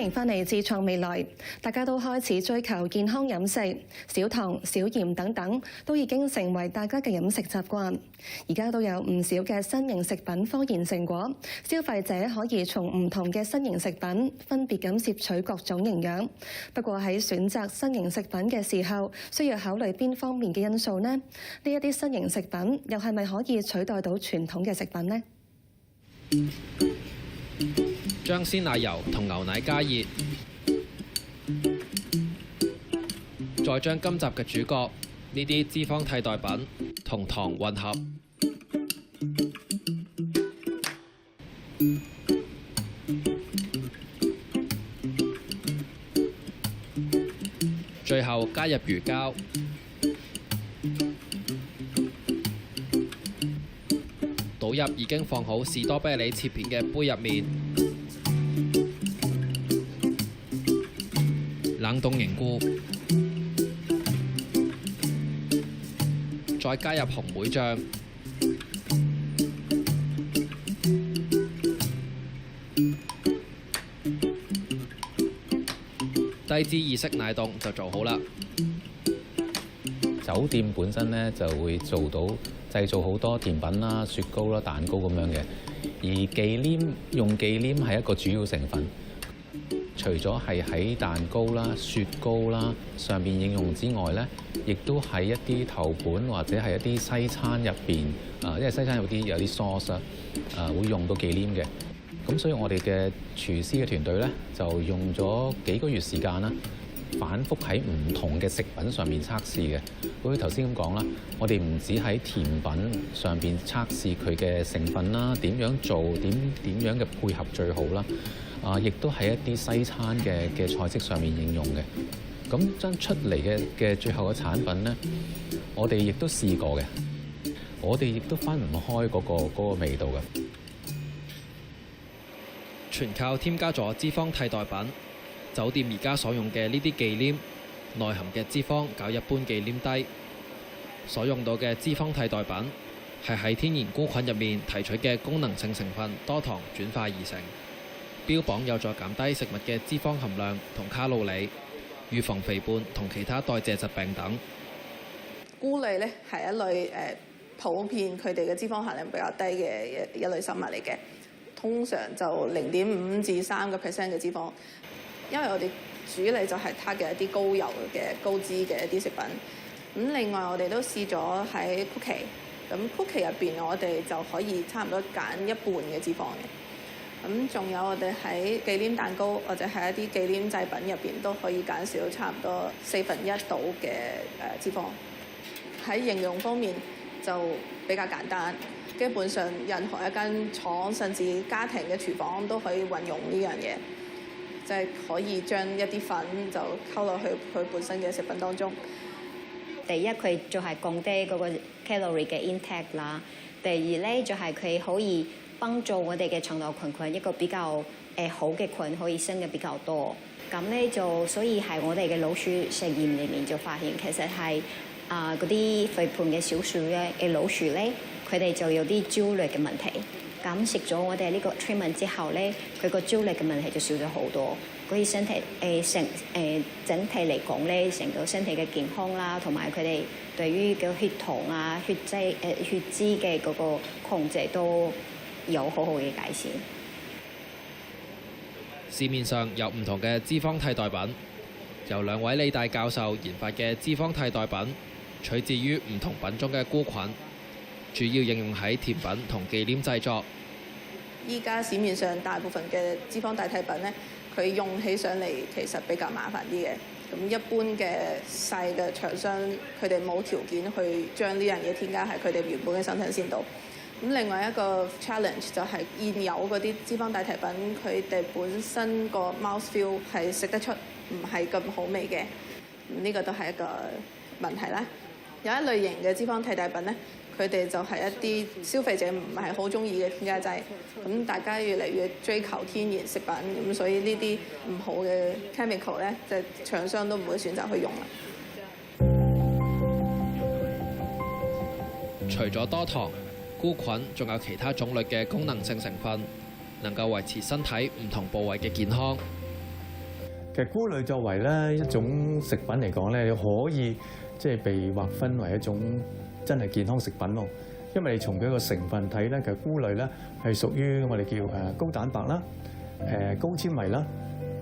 迎翻嚟自創未來，大家都開始追求健康飲食，少糖、少鹽等等都已經成為大家嘅飲食習慣。而家都有唔少嘅新型食品科研成果，消費者可以從唔同嘅新型食品分別咁攝取各種營養。不過喺選擇新型食品嘅時候，需要考慮邊方面嘅因素呢？呢一啲新型食品又係咪可以取代到傳統嘅食品呢？將鮮奶油同牛奶加熱，再將今集嘅主角呢啲脂肪替代品同糖混合，最後加入魚膠，倒入已經放好士多啤梨切片嘅杯入面。冷凍凝固，再加入紅莓醬，低脂意式奶凍就做好啦。酒店本身咧就會做到製造好多甜品啦、雪糕啦、蛋糕咁樣嘅，而忌廉用忌廉係一個主要成分。除咗係喺蛋糕啦、雪糕啦上邊應用之外咧，亦都喺一啲頭盤或者係一啲西餐入邊因為西餐有啲 sauce 會用到忌廉嘅。咁所以我哋嘅廚師嘅團隊咧就用咗幾個月時間啦，反覆喺唔同嘅食品上面測試嘅。好似頭先咁講啦，我哋唔止喺甜品上邊測試佢嘅成分啦，點樣做，點樣嘅配合最好啦。亦都喺一啲西餐嘅菜式上面應用嘅。咁將出嚟嘅最後嘅產品咧，我哋亦都試過嘅。我哋亦都分唔開嗰個味道嘅。全靠添加咗脂肪替代品。酒店而家所用嘅呢啲忌廉，內含嘅脂肪較一般忌廉低。所用到嘅脂肪替代品係喺天然菇菌入面提取嘅功能性成分多糖轉化而成。標榜有助減低食物嘅脂肪含量同卡路里，預防肥胖同其他代謝疾病等。菇類咧係一類普遍佢哋嘅脂肪含量比較低嘅一類生物嚟嘅，通常就0.5至3%嘅脂肪。因為我哋主力就係 target一啲高油嘅高脂嘅一啲食品。咁另外我哋都試咗喺 cookie， 咁 cookie 入邊我哋就可以差唔多揀一半嘅脂肪嘅。咁仲有我哋喺忌廉蛋糕或者係一啲忌廉製品入邊都可以減少差唔多1/4度嘅脂肪。喺應用方面就比較簡單，基本上任何一間廠甚至家庭嘅廚房都可以運用呢樣嘢，即係可以將一啲粉就溝落去佢本身嘅食品當中。第一，佢就係降低嗰個 calorie 嘅 intake 啦。第二咧，就係佢可以幫助我哋嘅腸道菌一個比較好嘅菌可以生嘅比較多。咁咧就所以喺我哋嘅老鼠實驗裏面就發現，其實係嗰啲肥胖嘅小鼠咧嘅老鼠咧，佢哋就有啲焦慮嘅問題。咁食咗我哋呢個 treatment 之後咧，佢個焦慮嘅問題就少咗好多。所以身體整體嚟講咧，成個身體嘅健康啦，同埋佢哋對於個血糖啊、血脂嘅嗰個控制都有好好嘅改善。市面上有唔同嘅脂肪替代品，由2位理大教授研發嘅脂肪替代品，取自於唔同品種嘅菇菌，主要應用喺甜品同忌廉製作。依家市面上大部分嘅脂肪代替品咧，佢用起上嚟其實比較麻煩啲嘅。咁一般嘅細嘅廠商，佢哋冇條件去將呢樣嘢添加喺佢哋原本嘅生產線度。咁另外一個 challenge 就係現有嗰啲脂肪代替品，佢哋本身個 mouth feel 係食得出唔係咁好味嘅。呢個都係一個問題啦。有一類型嘅脂肪替代品咧，佢哋就係一啲消費者唔係好中意嘅添加劑。咁大家越嚟越追求天然食品，咁所以呢啲唔好嘅 chemical 咧，即係廠商都唔會選擇去用啦。除咗多糖，菇菌仲有其他種類嘅功能性成分，能夠維持身體唔同部位嘅健康。其實菇類作為咧一種食品嚟講咧，可以即係被劃分為一種真係健康食品咯。因為從佢個成分睇咧，其實菇類咧係屬於我哋叫高蛋白啦、高纖維啦，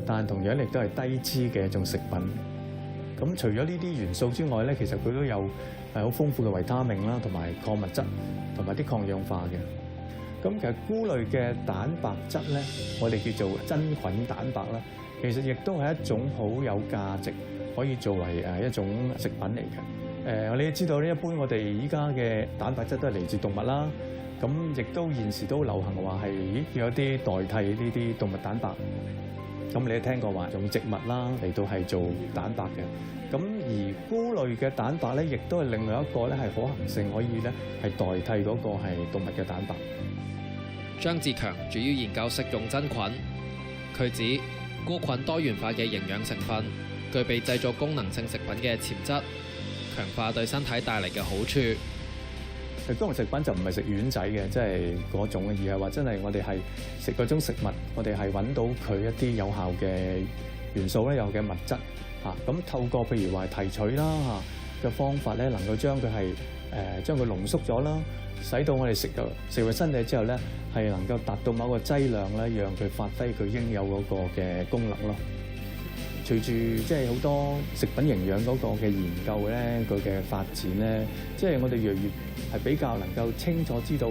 但同樣亦都係低脂嘅一種食品。咁除咗呢啲元素之外咧，其實佢都有好豐富嘅維他命啦，同埋礦物質，同埋啲抗氧化嘅。咁其實菇類嘅蛋白質咧，我哋叫做真菌蛋白啦，其實亦都係一種好有價值，可以作為一種食品嚟嘅。你都知道咧，一般我哋依家嘅蛋白質都係嚟自動物啦，咁亦都現時都流行話係有啲代替呢啲動物蛋白。咁你都聽過話用植物啦嚟到係做蛋白嘅。咁而菇類嘅蛋白咧，亦都係另外一個咧係可行性可以咧係代替嗰個係動物嘅蛋白。張志強主要研究食用真菌，佢指菇菌多元化嘅營養成分，具備製造功能性食品嘅潛質，強化對身體帶嚟嘅好處。功能食品就唔係食丸仔嘅，即係嗰種，而係話真係我哋係食嗰種食物，我哋係揾到佢一啲有效嘅元素咧，有嘅物質嚇。咁透過譬如話提取啦嚇嘅方法咧，能夠將佢係將佢濃縮咗啦，使到我哋食入身體之後咧，係能夠達到某個劑量咧，讓佢發揮佢應有嗰個嘅功能咯。隨住即係好多食品營養嗰個嘅研究咧，佢嘅發展咧，即係我哋越嚟越係比較能夠清楚知道，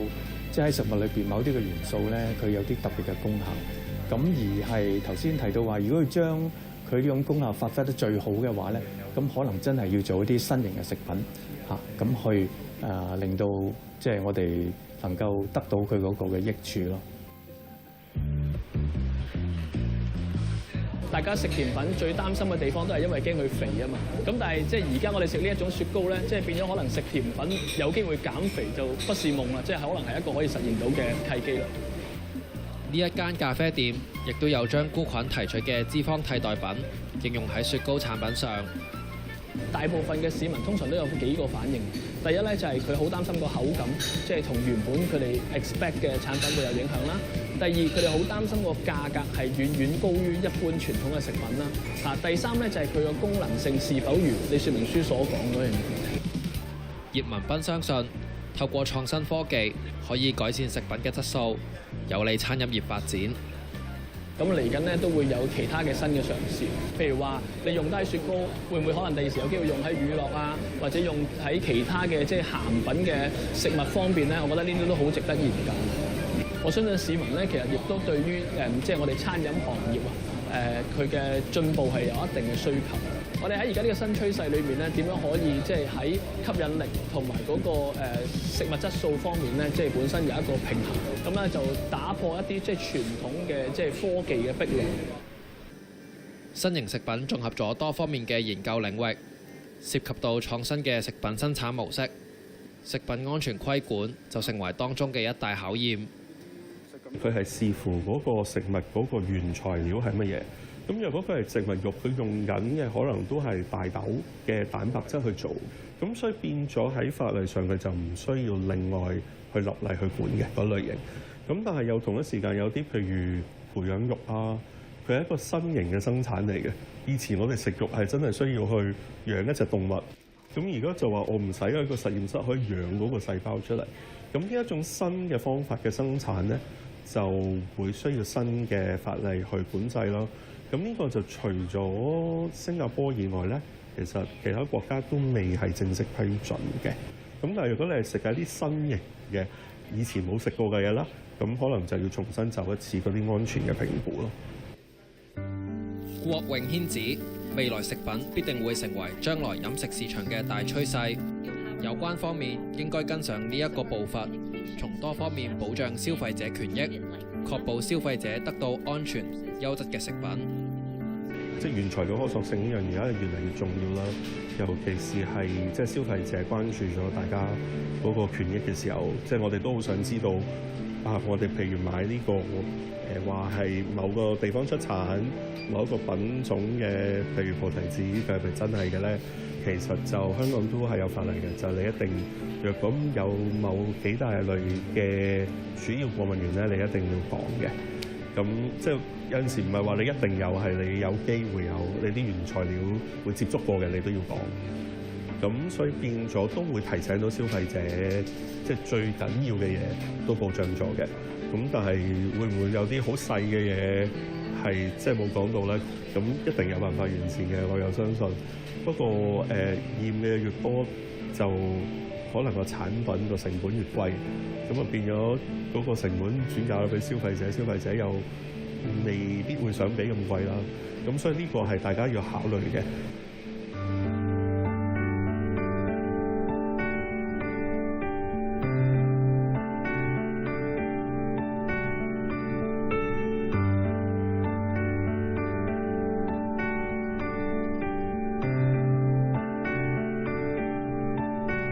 即係喺食物裏邊某啲嘅元素咧，佢有啲特別嘅功效。咁而係頭先提到話，如果佢將佢呢種功效發揮得最好嘅話咧，咁可能真係要做一啲新型嘅食品嚇，咁去令到即係我哋能夠得到佢嗰個嘅益處咯。大家食甜品最擔心嘅地方都係因為驚佢肥啊嘛，咁但係即係而家我哋食呢一種雪糕咧，即係變咗可能食甜品有機會減肥就不是夢啦，即係可能係一個可以實現到嘅契機啦。呢一間咖啡店亦都有將菇菌提取嘅脂肪替代品應用喺雪糕產品上。大部分嘅市民通常都有幾個反應。第一咧就係佢好擔心個口感，即係同原本佢哋 expect 嘅產品會有影響啦。第二，佢哋好擔心個價格係遠遠高於一般傳統嘅食品啦。第三咧就係佢個功能性是否如你說明書所講嗰樣嘢。葉文斌相信，透過創新科技可以改善食品嘅質素，有利餐飲業發展。咁嚟緊咧都會有其他嘅新嘅嘗試，譬如話你用低雪糕，會唔會可能第二時有機會用喺乳酪啊，或者用喺其他嘅即係鹹品嘅食物方面咧？我覺得呢啲都好值得研究。我相信市民咧其實亦都對於即係我哋餐飲行業啊佢嘅進步係有一定嘅需求。我哋喺而家呢個新趨勢裏面咧，點樣可以即係喺吸引力同埋嗰個食物質素方面咧，即係本身有一個平衡，咁咧就打破一啲即係傳統嘅即係科技嘅壁壘。新型食品綜合咗多方面嘅研究領域，涉及到創新嘅食品生產模式，食品安全規管就成為當中嘅一大考驗。佢係視乎嗰個食物嗰個原材料係乜嘢。咁若果佢係植物肉，佢用緊嘅可能都係大豆嘅蛋白質去做，咁所以變咗喺法例上佢就唔需要另外去立例去管嘅嗰類型。咁但係又同一時間有啲譬如培養肉啊，佢係一個新型嘅生產嚟嘅。以前我哋食肉係真係需要去養一隻動物，咁而家就話我唔使喺個實驗室可以養嗰個細胞出嚟。咁呢一種新嘅方法嘅生產咧，就會需要新嘅法例去管制咯。咁呢個就除咗新加坡以外咧，其實其他國家都未係正式批准嘅。咁但係如果你係食緊啲新型嘅，以前冇食過嘅嘢啦，咁可能就要重新走一次嗰啲安全嘅評估咯。郭永軒指，未來食品必定會成為將來飲食市場嘅大趨勢，有關方面應該跟上呢一個步伐，從多方面保障消費者權益，確保消費者得到安全優質嘅食品。即係原材料可塑性呢樣嘢，而家越嚟越重要啦。尤其是係即係消費者關注咗大家嗰個權益嘅時候，即係我哋都好想知道啊！我哋譬如買呢個話係某個地方出產某一個品種嘅，譬如菩提子，佢係咪真係嘅咧？其實就香港都係有法例嘅，就你一定若果有某幾大類嘅主要過敏源咧，你一定要講嘅。咁咁即係有陣時唔係話你一定有，係你有機會有你啲原材料會接觸過嘅，你都要講。咁所以變咗都會提醒到消費者，即係最緊要嘅嘢都保障咗嘅。咁但係會唔會有啲好細嘅嘢係即係冇講到咧？咁一定有辦法完善嘅，我又相信。不過驗嘅越多，就可能個產品個成本越貴，咁啊變咗嗰個成本轉嫁咗俾消費者，消費者又未必會想俾咁貴啦。咁所以呢個係大家要考慮嘅。